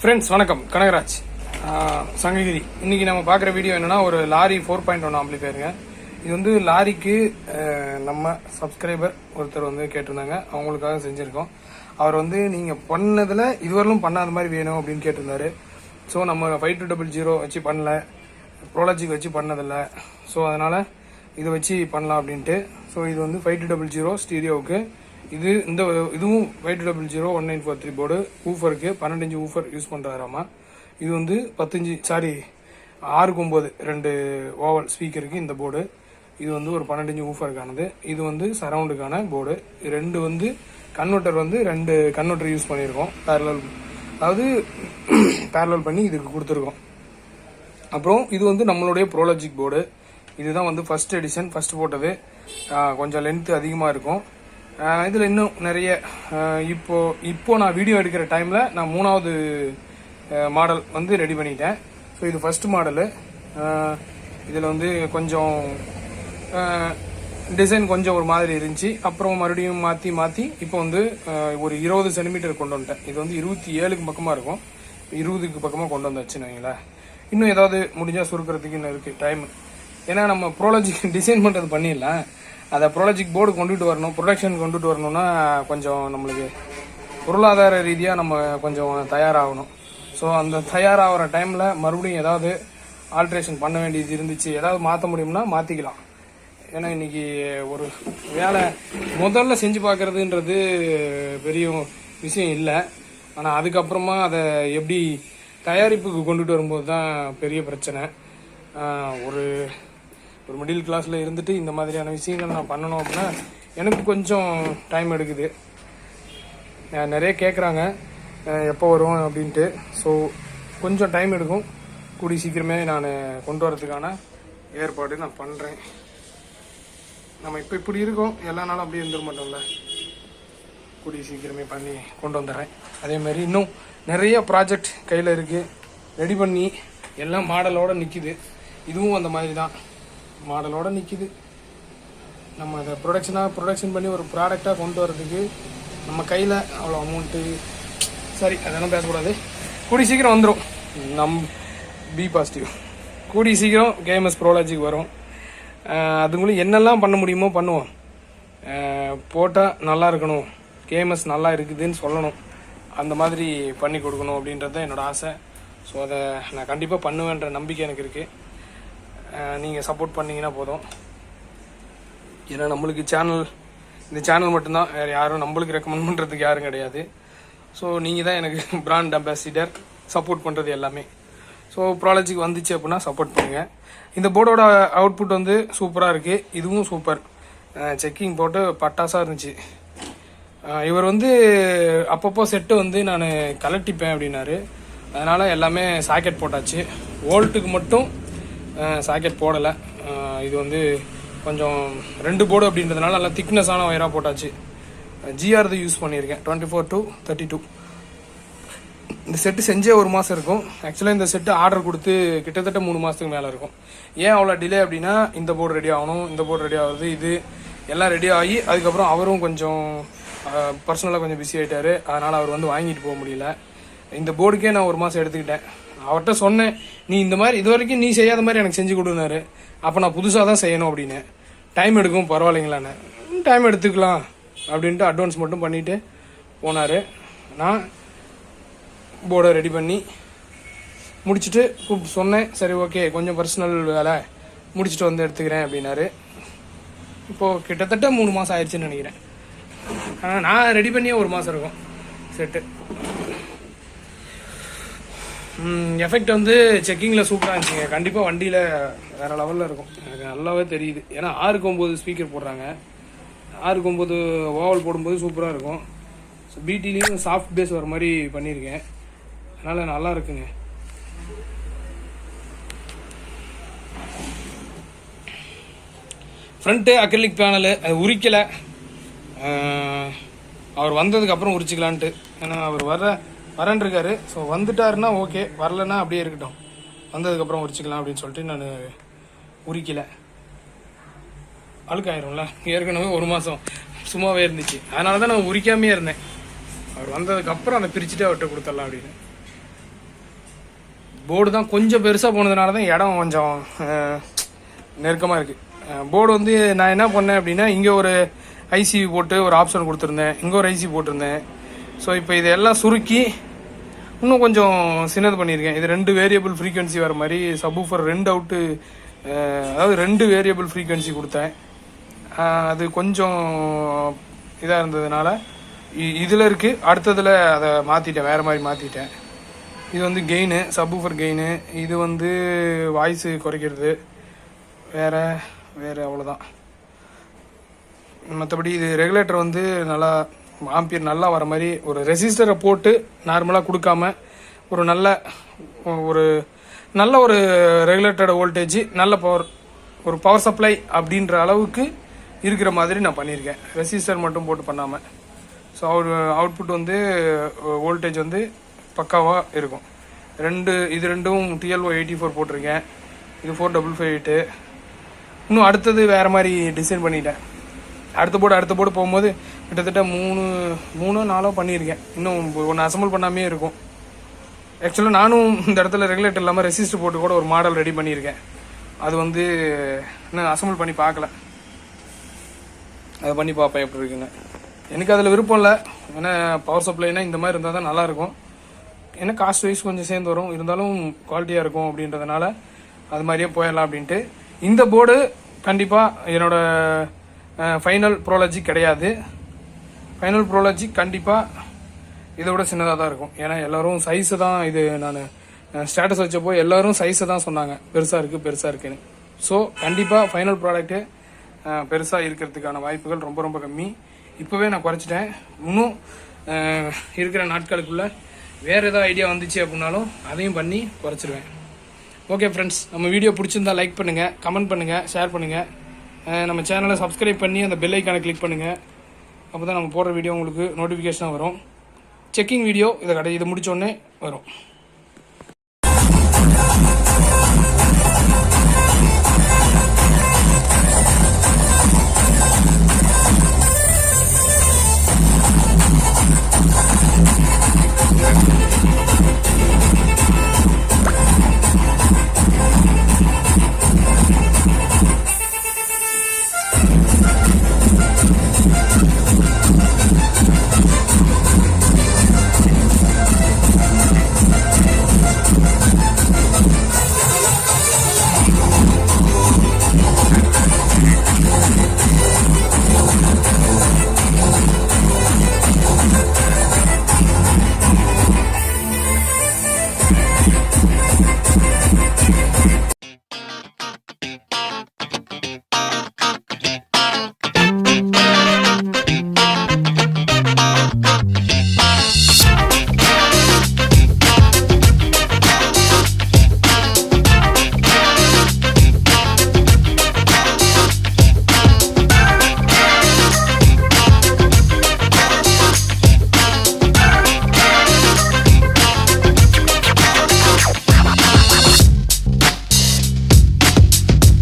Friends வணக்கம், கனகராஜ் சங்ககிரி. இன்னைக்கு நம்ம பார்க்குற வீடியோ என்னன்னா ஒரு லாரி 4.1 ஆம்பிளிஃபயருங்க. இது வந்து லாரிக்கு நம்ம சப்ஸ்கிரைபர் ஒருத்தர் வந்து கேட்டிருந்தாங்க, அவங்களுக்காக செஞ்சுருக்கோம். அவர் வந்து நீங்கள் பண்ணதில் இதுவரையிலும் பண்ணாத மாதிரி வேணும் அப்படின்னு கேட்டிருந்தாரு. ஸோ நம்ம 5200 வச்சு பண்ணல, ப்ரோலாஜிக் வச்சு பண்ணதில்லை. ஸோ அதனால் இதை வச்சு பண்ணலாம் அப்படின்ட்டு. ஸோ இது வந்து 5200 ஸ்டீரியோவுக்கு. இதுவும் 5200 1943 போர்டு. ஊஃபருக்கு 12 இன்ச் ஊஃபர் யூஸ் பண்ணுறாராமா. இது வந்து 6.9 2 ஓவல் ஸ்பீக்கருக்கு இந்த போர்டு. இது வந்து ஒரு 12 இன்ச் ஊஃபருக்கானது. இது வந்து சரவுண்டுக்கான போர்டு. ரெண்டு வந்து கன்வெர்ட்டர் வந்து 2 கன்வெர்ட்டர் யூஸ் பண்ணியிருக்கோம். பேரலல் பண்ணி இதுக்கு கொடுத்துருக்கோம். அப்புறம் இது வந்து நம்மளுடைய ப்ரோலாஜிக் போர்டு. இதுதான் வந்து ஃபர்ஸ்ட் எடிஷன், ஃபர்ஸ்ட் போட்டது. கொஞ்சம் லென்த் அதிகமாக இருக்கும். இதில் இன்னும் நிறைய இப்போ நான் வீடியோ எடுக்கிற டைமில் நான் 3வது மாடல் வந்து ரெடி பண்ணிட்டேன். ஸோ இது ஃபர்ஸ்ட் மாடலு. இதில் வந்து கொஞ்சம் டிசைன் கொஞ்சம் ஒரு மாதிரி இருந்துச்சு. அப்புறம் மறுபடியும் மாற்றி இப்போ வந்து ஒரு 20 சென்டிமீட்டர் கொண்டு வந்துட்டேன். இது வந்து 27க்கு பக்கமாக இருக்கும், 20க்கு பக்கமாக கொண்டு வந்தாச்சுன்னு வைங்களேன். இன்னும் ஏதாவது முடிஞ்சால் சுருக்கிறதுக்கு இன்னும் இருக்குது டைம். ஏன்னா நம்ம ப்ரோலாஜிக் டிசைன் பண்ணுறது பண்ணிடலாம், அதை ப்ரோலாஜிக் போர்டு கொண்டுட்டு வரணும், ப்ரொடக்ஷன் கொண்டுட்டு வரணும்னா கொஞ்சம் நம்மளுக்கு பொருளாதார ரீதியாக நம்ம கொஞ்சம் தயாராகணும். ஸோ அந்த தயாராகிற டைமில் மறுபடியும் ஏதாவது ஆல்ட்ரேஷன் பண்ண வேண்டியது இருந்துச்சு, ஏதாவது மாற்ற முடியும்னா மாற்றிக்கலாம். ஏன்னா இன்னைக்கு ஒரு வேலை முதல்ல செஞ்சு பார்க்கறதுன்றது பெரிய விஷயம் இல்லை. ஆனால் அதுக்கப்புறமா அதை எப்படி தயாரிப்புக்கு கொண்டுட்டு வரும்போது தான் பெரிய பிரச்சனை. ஒரு மிடில் கிளாஸில் இருந்துட்டு இந்த மாதிரியான விஷயங்கள் நான் பண்ணணும் அப்படின்னா எனக்கு கொஞ்சம் டைம் எடுக்குது. நிறைய கேட்குறாங்க எப்போ வரும் அப்படின்ட்டு. ஸோ கொஞ்சம் டைம் எடுக்கும். கூடி சீக்கிரமே நான் கொண்டு வரதுக்கான ஏற்பாடு நான் பண்ணுறேன். நம்ம இப்போ இப்படி இருக்கோம், எல்லா நாளும் அப்படியே இருந்துட மாட்டோம்ல. கூடி சீக்கிரமே பண்ணி கொண்டு வந்துடுறேன். அதேமாதிரி இன்னும் நிறைய ப்ராஜெக்ட் கையில் இருக்குது, ரெடி பண்ணி எல்லாம் மாடலோடு நிற்கிது. இதுவும் அந்த மாதிரி தான் மாடலோடு நிற்கிது. நம்ம அதை ப்ரொடக்ஷன் பண்ணி ஒரு ப்ராடக்டாக கொண்டு வரதுக்கு நம்ம கையில் அவ்வளோ அமௌண்ட்டு, சரி அதெல்லாம் பேசக்கூடாது. கூடி சீக்கிரம் வந்துடும். Be positive. கூடி சீக்கிரம் கேஎம்எஸ் ப்ரோலாஜிக் வரும். அதுங்களும் என்னெல்லாம் பண்ண முடியுமோ பண்ணுவோம். போட்டால் நல்லா இருக்கணும், கேஎம்எஸ் நல்லா இருக்குதுன்னு சொல்லணும், அந்த மாதிரி பண்ணி கொடுக்கணும் அப்படின்றது தான் என்னோடய ஆசை. ஸோ அதை நான் கண்டிப்பாக பண்ணுவேன்ற நம்பிக்கை எனக்கு இருக்குது. நீங்கள் சப்போர்ட் பண்ணிங்கன்னா போதும். ஏன்னா நம்மளுக்கு இந்த சேனல் மட்டும்தான், வேறு யாரும் நம்மளுக்கு ரெக்கமெண்ட் பண்ணுறதுக்கு யாரும் கிடையாது. ஸோ நீங்கள் தான் எனக்கு பிராண்ட் அம்பாசிடர், சப்போர்ட் பண்ணுறது எல்லாமே. ஸோ ப்ராலஜிக்கு வந்துச்சு அப்படின்னா சப்போர்ட் பண்ணுங்கள். இந்த போர்டோட அவுட்புட் வந்து சூப்பராக இருக்குது. இதுவும் சூப்பர். செக்கிங் போட்டு பட்டாசாக இருந்துச்சு. இவர் வந்து அப்பப்போ செட்டு வந்து நான் கலட்டிப்பேன் அப்படின்னாரு. அதனால் எல்லாமே சாக்கெட் போட்டாச்சு. வோல்ட்டுக்கு மட்டும் சாக்கெட் போடலை. இது வந்து கொஞ்சம் 2 போர்டு அப்படின்றதுனால நல்லா திக்னஸான ஒயராக போட்டாச்சு. ஜிஆர் தான் யூஸ் பண்ணியிருக்கேன், 24 to 32. இந்த செட்டு செஞ்சே 1 மாதம் இருக்கும். ஆக்சுவலாக இந்த செட்டு ஆர்டர் கொடுத்து கிட்டத்தட்ட 3 மாதத்துக்கு மேலே இருக்கும். ஏன் அவ்வளோ டிலே அப்படின்னா, இந்த போர்டு ரெடி ஆகணும், இந்த போர்டு ரெடி ஆகுது, இது எல்லாம் ரெடி ஆகி அதுக்கப்புறம் அவரும் கொஞ்சம் பர்சனலாக கொஞ்சம் பிஸி ஆகிட்டார். அதனால் அவர் வந்து வாங்கிட்டு போக முடியல. இந்த போர்டுக்கே நான் 1 மாதம் எடுத்துக்கிட்டேன். அவர்கிட்ட சொன்னேன், நீ இந்த மாதிரி இது வரைக்கும் நீ செய்யாத மாதிரி எனக்கு செஞ்சு கொடுனாரு. அப்போ நான் புதுசாக தான் செய்யணும் அப்படின்னு. டைம் எடுக்கும், பரவாயில்லைங்களான்னு. டைம் எடுத்துக்கலாம் அப்படின்ட்டு அட்வான்ஸ் மட்டும் பண்ணிவிட்டு போனார். நான் போர்டை ரெடி பண்ணி முடிச்சுட்டு சொன்னேன், சரி ஓகே கொஞ்சம் பர்சனல் வேலை முடிச்சுட்டு வந்து எடுத்துக்கிறேன் அப்படின்னாரு. இப்போது கிட்டத்தட்ட 3 மாதம் ஆயிடுச்சுன்னு நினைக்கிறேன். ஆனால் நான் ரெடி பண்ணியே 1 மாதம் இருக்கும் செட்டு. எஃபெக்ட் வந்து செக்கிங்கில் சூப்பராக இருந்துச்சுங்க. கண்டிப்பாக வண்டியில் வேறு லெவலில் இருக்கும், எனக்கு நல்லாவே தெரியுது. ஏன்னா 6.9 ஸ்பீக்கர் போடுறாங்க. 6.9 ஓவல் போடும்போது சூப்பராக இருக்கும். ஸோ பிடிலையும் சாஃப்ட் பேஸ் வர மாதிரி பண்ணியிருக்கேன். அதனால் நல்லா இருக்குங்க. ஃப்ரண்ட்டு அக்ரிலிக் பேனலு, அது உரிக்கலை. அவர் வந்ததுக்கப்புறம் உரிச்சிக்கலான்ட்டு. ஏன்னா அவர் வரேன்ருக்காரு. ஸோ வந்துட்டாருன்னா ஓகே, வரலன்னா அப்படியே இருக்கட்டும், வந்ததுக்கப்புறம் உரிச்சிக்கலாம் அப்படின்னு சொல்லிட்டு நான் உரிக்கலை. அழுக்காயிரும்ல, ஏற்கனவே 1 மாதம் சும்மாவே இருந்துச்சு. அதனால தான் நான் உரிக்காமே இருந்தேன். அவர் வந்ததுக்கப்புறம் அதை பிரிச்சுட்டு அவர்கிட்ட கொடுத்துடலாம் அப்படின்னு. போர்டு தான் கொஞ்சம் பெருசாக போனதுனால தான் இடம் கொஞ்சம் நெருக்கமாக இருக்குது. போர்டு வந்து நான் என்ன பண்ணேன் அப்படின்னா, இங்கே ஒரு ஐசி போட்டு ஒரு ஆப்ஷன் கொடுத்துருந்தேன், இங்கே ஒரு ஐசி போட்டிருந்தேன். ஸோ இப்போ இதெல்லாம் சுருக்கி இன்னும் கொஞ்சம் சின்னது பண்ணியிருக்கேன். இது 2 வேரியபிள் ஃப்ரீக்வன்சி வர மாதிரி சப்வூஃபர் 2 அவுட்டு, அதாவது 2 வேரியபிள் ஃப்ரீக்வன்சி கொடுத்தேன். அது கொஞ்சம் இதாக இருந்ததுனால இதில் இருக்குது. அடுத்ததில் அதை மாற்றிட்டேன், வேறு மாதிரி மாற்றிட்டேன். இது வந்து கெயின், சப்வூஃபர் கெயின். இது வந்து வாய்ஸு குறைக்கிறது. வேறு அவ்வளோதான். மற்றபடி இது ரெகுலேட்டர் வந்து நல்லா ஆம்பியர் நல்லா வர மாதிரி ஒரு ரெசிஸ்டரை போட்டு நார்மலாக கொடுக்காம ஒரு நல்ல ஒரு ரெகுலேட்டட் வோல்டேஜ், நல்ல ஒரு பவர் சப்ளை அப்படின்ற அளவுக்கு இருக்கிற மாதிரி நான் பண்ணியிருக்கேன், ரெசிஸ்டர் மட்டும் போட்டு பண்ணாமல். ஸோ அவுட்புட் வந்து வோல்டேஜ் வந்து பக்காவாக இருக்கும். இது ரெண்டும் TLO 84 போட்டிருக்கேன். இது 4558. இன்னும் அடுத்தது வேறு மாதிரி டிசைன் பண்ணிட்டேன். அடுத்த போர்டு போகும்போது கிட்டத்தட்ட 3-4 பண்ணியிருக்கேன். இன்னும் ஒன்று அசம்பிள் பண்ணாமே இருக்கும். ஆக்சுவலாக நானும் இந்த இடத்துல ரெகுலேட்டர் இல்லாமல் ரெசிஸ்டர் போட்டு கூட ஒரு மாடல் ரெடி பண்ணியிருக்கேன். அது வந்து இன்னும் அசம்பிள் பண்ணி பார்க்கல, அதை பண்ணி பார்ப்பேன் எப்படி இருக்குன்னு. எனக்கு அதில் விருப்பம் இல்லை, ஏன்னா பவர் சப்ளைனா இந்த மாதிரி இருந்தால் தான் நல்லாயிருக்கும். ஏன்னா காஸ்ட் வைஸ் கொஞ்சம் சேர்ந்து வரும், இருந்தாலும் குவாலிட்டியாக இருக்கும் அப்படின்றதுனால அது மாதிரியே போயிடலாம் அப்படின்ட்டு. இந்த போர்டு கண்டிப்பாக என்னோட ஃபைனல் ப்ரோலாஜிக் கிடையாது. ஃபைனல் ப்ரோலாஜிக் கண்டிப்பாக இதை விட சின்னதாக தான் இருக்கும். ஏன்னா எல்லோரும் சைஸு தான், இது நான் ஸ்டேட்டஸ் வச்சப்போ எல்லோரும் சைஸை தான் சொன்னாங்க, பெருசாக இருக்குன்னு. ஸோ கண்டிப்பாக ஃபைனல் ப்ராடக்ட்டு பெருசாக இருக்கிறதுக்கான வாய்ப்புகள் ரொம்ப ரொம்ப கம்மி. இப்போவே நான் குறைச்சிட்டேன். இன்னும் இருக்கிற நாட்களுக்குள்ளே வேறு ஏதாவது ஐடியா வந்துச்சு அப்படின்னாலும் அதையும் பண்ணி குறைச்சிருவேன். ஓகே ஃப்ரெண்ட்ஸ், நம்ம வீடியோ பிடிச்சிருந்தா லைக் பண்ணுங்கள், கமெண்ட் பண்ணுங்கள், ஷேர் பண்ணுங்கள். நம்ம சேனலை சப்ஸ்கிரைப் பண்ணி அந்த பெல் ஐக்கானை கிளிக் பண்ணுங்கள். அப்போ தான் நம்ம போடுற வீடியோ உங்களுக்கு நோட்டிஃபிகேஷனாக வரும். செக்கிங் வீடியோ இது முடிச்சோடனே வரும்.